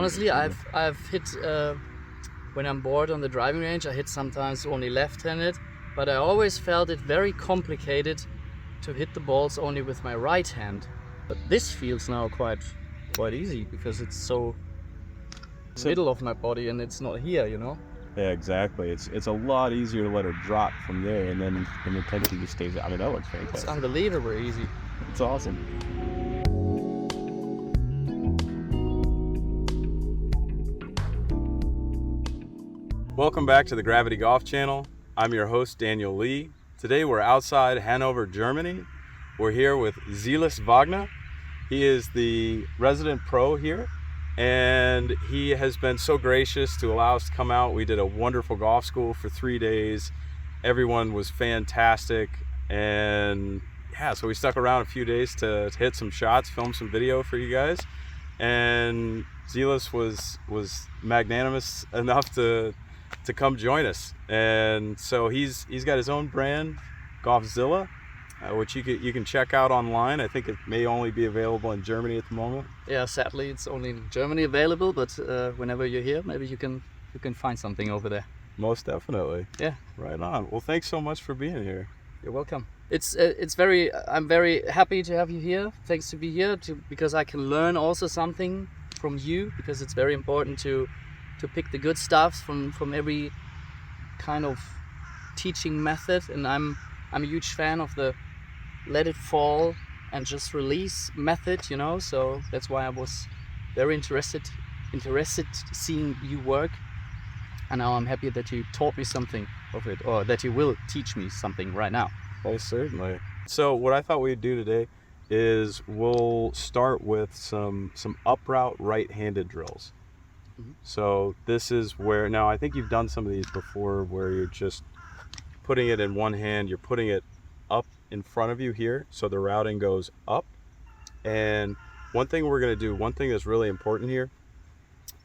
Honestly, I've hit when I'm bored on the driving range. I hit sometimes only left-handed, but I always felt it very complicated to hit the balls only with my right hand. But this feels now quite easy because it's so middle of my body and it's not here, you know. Yeah, exactly. It's a lot easier to let her drop from there, and then the tension just stays. I mean, that looks fantastic. It's unbelievably easy. It's awesome. Welcome back to the Gravity Golf Channel. I'm your host, Daniel Lee. Today we're outside Hanover, Germany. We're here with Silas Wagner. He is the resident pro here, and he has been so gracious to allow us to come out. We did a wonderful golf school for 3 days. Everyone was fantastic, and yeah, so we stuck around a few days to hit some shots, film some video for you guys. And Silas was magnanimous enough to come join us, and so he's got his own brand, Golfzilla, which you can check out online. I think it may only be available in Germany at the moment. Yeah, sadly it's only in Germany available, but whenever you're here, maybe you can find something over there. Most definitely. Yeah. Right on. Well, thanks so much for being here. You're welcome. I'm very happy to have you here. Thanks to be here because I can learn also something from you, because it's very important to pick the good stuff from every kind of teaching method. And I'm a huge fan of the let it fall and just release method, you know. So that's why I was very interested seeing you work. And now I'm happy that you taught me something of it, or that you will teach me something right now. Oh, certainly. So what I thought we'd do today is we'll start with some up route right-handed drills. Mm-hmm. So this is where, now I think you've done some of these before, where you're just putting it in one hand, you're putting it up in front of you here, so the routing goes up. And one thing that's really important here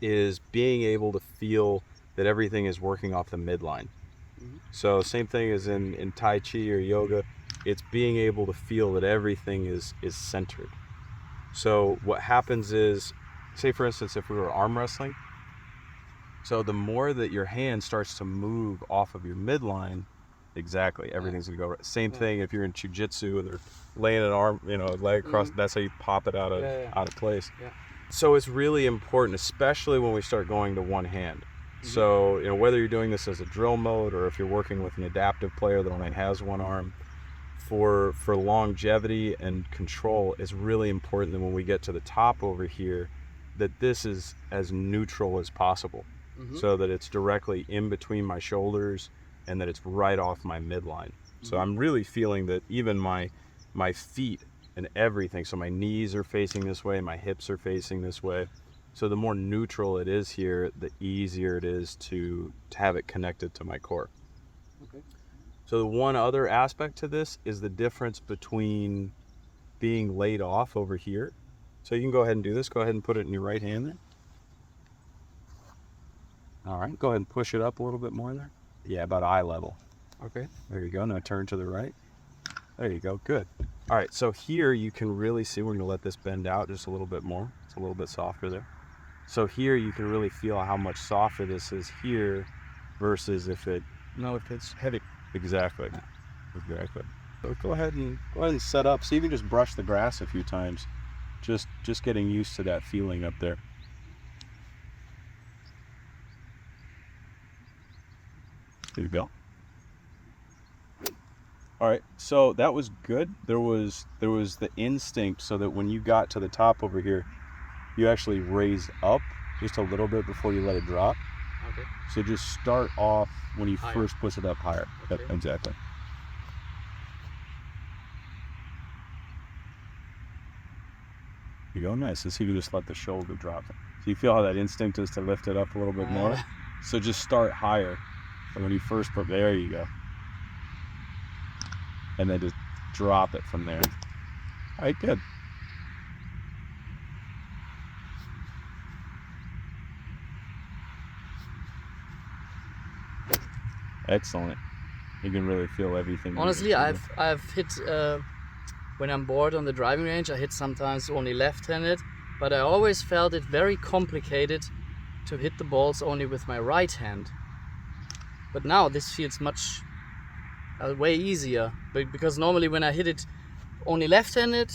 is being able to feel that everything is working off the midline. Mm-hmm. So same thing as in Tai Chi or yoga, it's being able to feel that everything is centered. So what happens is, say for instance, if we were arm wrestling, so the more that your hand starts to move off of your midline, exactly, everything's gonna go right. Same thing if you're in jiu-jitsu and they're laying an arm, leg across, that's how you pop it out of place. Yeah. So it's really important, especially when we start going to one hand. Mm-hmm. So, whether you're doing this as a drill mode or if you're working with an adaptive player that only has one arm, for longevity and control, it's really important that when we get to the top over here, that this is as neutral as possible. Mm-hmm. So that it's directly in between my shoulders and that it's right off my midline. Mm-hmm. So I'm really feeling that even my feet and everything, so my knees are facing this way, my hips are facing this way. So the more neutral it is here, the easier it is to have it connected to my core. Okay. So the one other aspect to this is the difference between being laid off over here. So you can go ahead and do this. Go ahead and put it in your right hand there. All right, go ahead and push it up a little bit more there. Yeah, about eye level. Okay, there you go. Now turn to the right. There you go, good. All right, so here you can really see, we're gonna let this bend out just a little bit more. It's a little bit softer there. So here you can really feel how much softer this is here versus if it's heavy. Exactly. Exactly. So go ahead and set up. So you can just brush the grass a few times. Just getting used to that feeling up there. There you go. All right, so that was good. There was the instinct so that when you got to the top over here, you actually raised up just a little bit before you let it drop. Okay. So just start off when you first push it up higher. Okay. Yep, exactly. You go, nice. So you just let the shoulder drop. So you feel how that instinct is to lift it up a little bit more. So just start higher. And when you first put, there you go. And then just drop it from there. All right, good. Excellent. You can really feel everything. Honestly, I've hit when I'm bored on the driving range. I hit sometimes only left-handed, but I always felt it very complicated to hit the balls only with my right hand. But now this feels much way easier, because normally when I hit it only left-handed,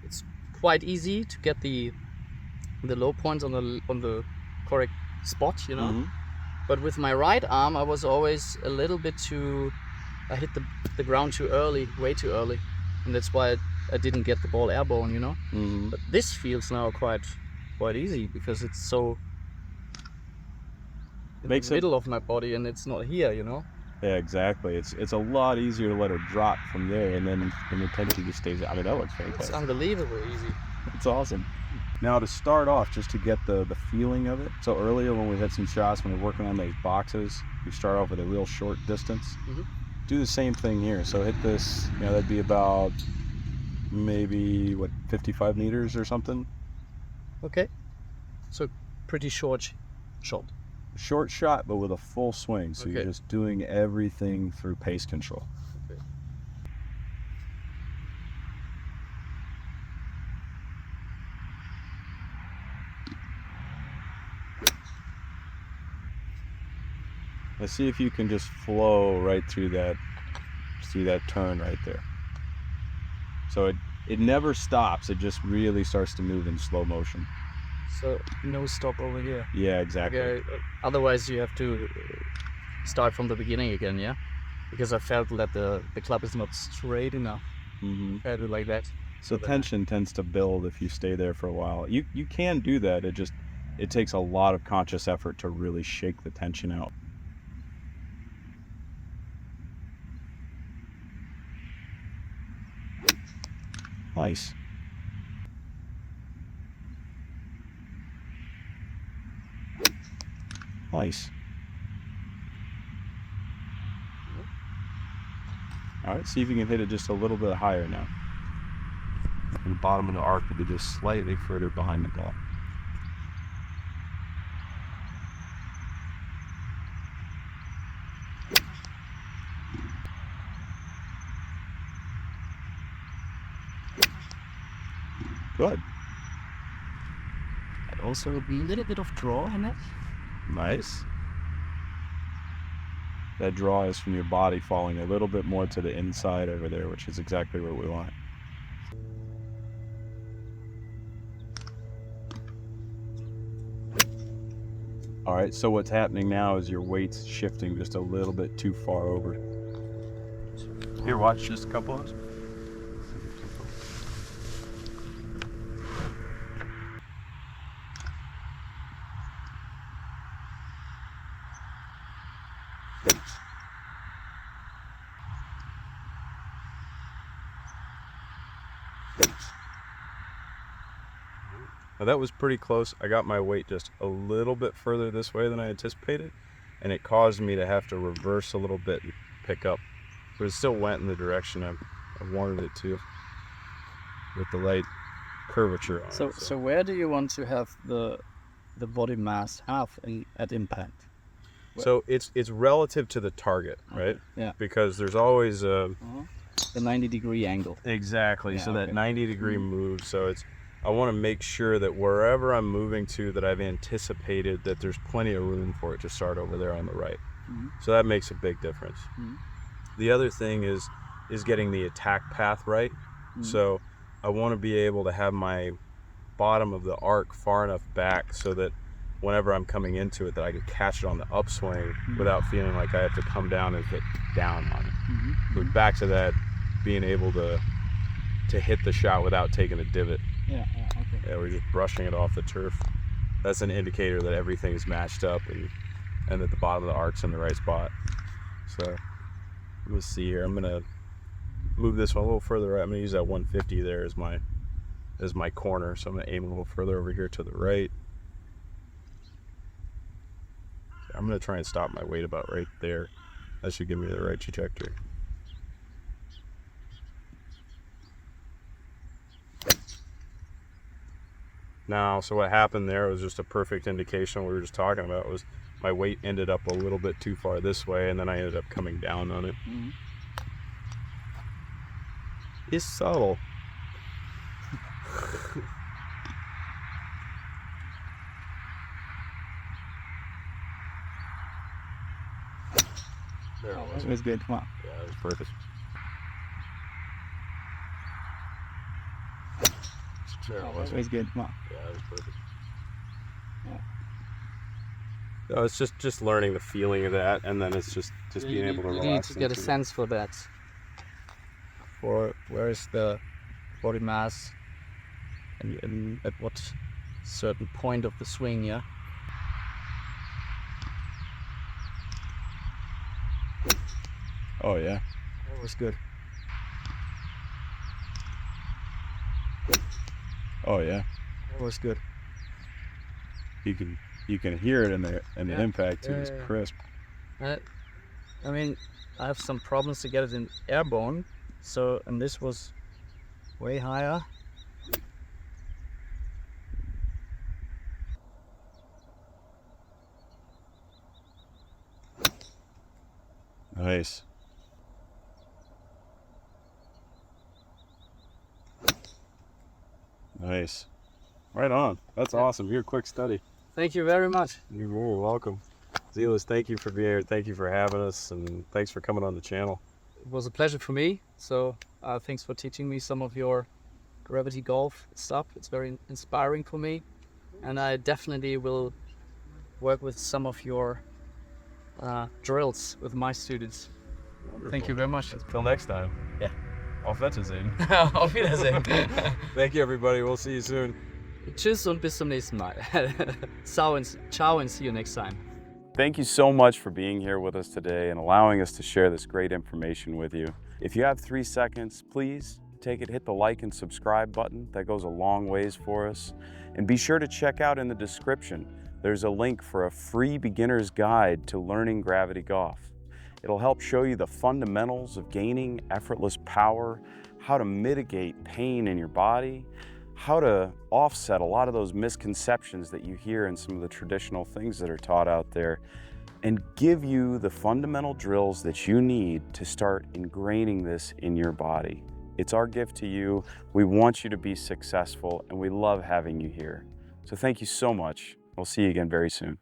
it's quite easy to get the low points on the correct spot, you know. But with my right arm, I was always a little bit I hit the ground too early, way too early, and that's why I didn't get the ball airborne, you know. But this feels now quite easy, because it's so in the middle of my body and it's not here, you know. Yeah, exactly. It's a lot easier to let it drop from there, and then the tension just stays. I mean, that looks fantastic. It's unbelievably easy. It's awesome. Now to start off, just to get the feeling of it. So earlier when we had some shots, when we're working on those boxes, we start off with a real short distance. Do the same thing here. So hit this, you know, that'd be about maybe, 55 meters or something? Okay. So pretty short shot. Short shot, but with a full swing. So you're just doing everything through pace control. Okay. Let's see if you can just flow right through that turn right there. So it never stops. It just really starts to move in slow motion. So no stop over here. Yeah, exactly. Okay. Otherwise you have to start from the beginning again, yeah? Because I felt that the club is not straight enough. I do like that. So tension tends to build if you stay there for a while. You can do that. It takes a lot of conscious effort to really shake the tension out. Nice. Nice. All right, see if you can hit it just a little bit higher now. And the bottom of the arc will be just slightly further behind the ball. Good. And also a little bit of draw in it. Nice. That draw is from your body falling a little bit more to the inside over there, which is exactly what we want. All right, so what's happening now is your weight's shifting just a little bit too far over. Here, watch just a couple of us. Now that was pretty close. I got my weight just a little bit further this way than I anticipated, and it caused me to have to reverse a little bit and pick up. But it still went in the direction I wanted it to, with the light curvature on it. So where do you want to have the body mass at impact? So it's relative to the target, right? Yeah. Because there's always a the 90-degree angle. Exactly. Yeah, so that 90-degree move. So I want to make sure that wherever I'm moving to, that I've anticipated that there's plenty of room for it to start over there on the right. So that makes a big difference. The other thing is getting the attack path right. So I want to be able to have my bottom of the arc far enough back so that whenever I'm coming into it, that I can catch it on the upswing without feeling like I have to come down and hit down on it. But back to that, being able to hit the shot without taking a divot. Yeah, okay. Yeah, we're just brushing it off the turf. That's an indicator that everything is matched up and that the bottom of the arc's in the right spot. So let's see here. I'm gonna move this one a little further right. I'm gonna use that 150 there as my corner. So I'm gonna aim a little further over here to the right. I'm gonna try and stop my weight about right there. That should give me the right trajectory. Now, so what happened there was just a perfect indication of what we were just talking about. Was my weight ended up a little bit too far this way, and then I ended up coming down on it. It's subtle. There it was. It was good. Come on. Yeah, that was perfect. There it was. It was good. Come on. Yeah, that was perfect. No, it's just learning the feeling of that, and then it's just being able to relax. You need to get a into it. sense for that. For where is the body mass and at what certain point of the swing, yeah? Oh yeah. That was good. Oh yeah. That was good. You can hear it in the Yeah. impact too. Yeah, It's yeah, yeah. crisp. I mean, I have some problems to get it in airborne, so, and this was way higher. Nice. Nice. Right on. That's Yeah. awesome. You're a quick study. Thank you very much. You're very welcome. Silas, thank you for being here. Thank you for having us, and thanks for coming on the channel. It was a pleasure for me. So thanks for teaching me some of your gravity golf stuff. It's very inspiring for me. And I definitely will work with some of your drills with my students. Thank you very much. Till next time. Yeah. Auf Wiedersehen. Auf Wiedersehen. Thank you, everybody. We'll see you soon. Tschüss und bis zum nächsten Mal. Ciao and see you next time. Thank you so much for being here with us today and allowing us to share this great information with you. If you have 3 seconds, please take it, hit the like and subscribe button. That goes a long ways for us. And be sure to check out in the description. There's a link for a free beginner's guide to learning gravity golf. It'll help show you the fundamentals of gaining effortless power, how to mitigate pain in your body, how to offset a lot of those misconceptions that you hear in some of the traditional things that are taught out there, and give you the fundamental drills that you need to start ingraining this in your body. It's our gift to you. We want you to be successful, and we love having you here. So thank you so much. We'll see you again very soon.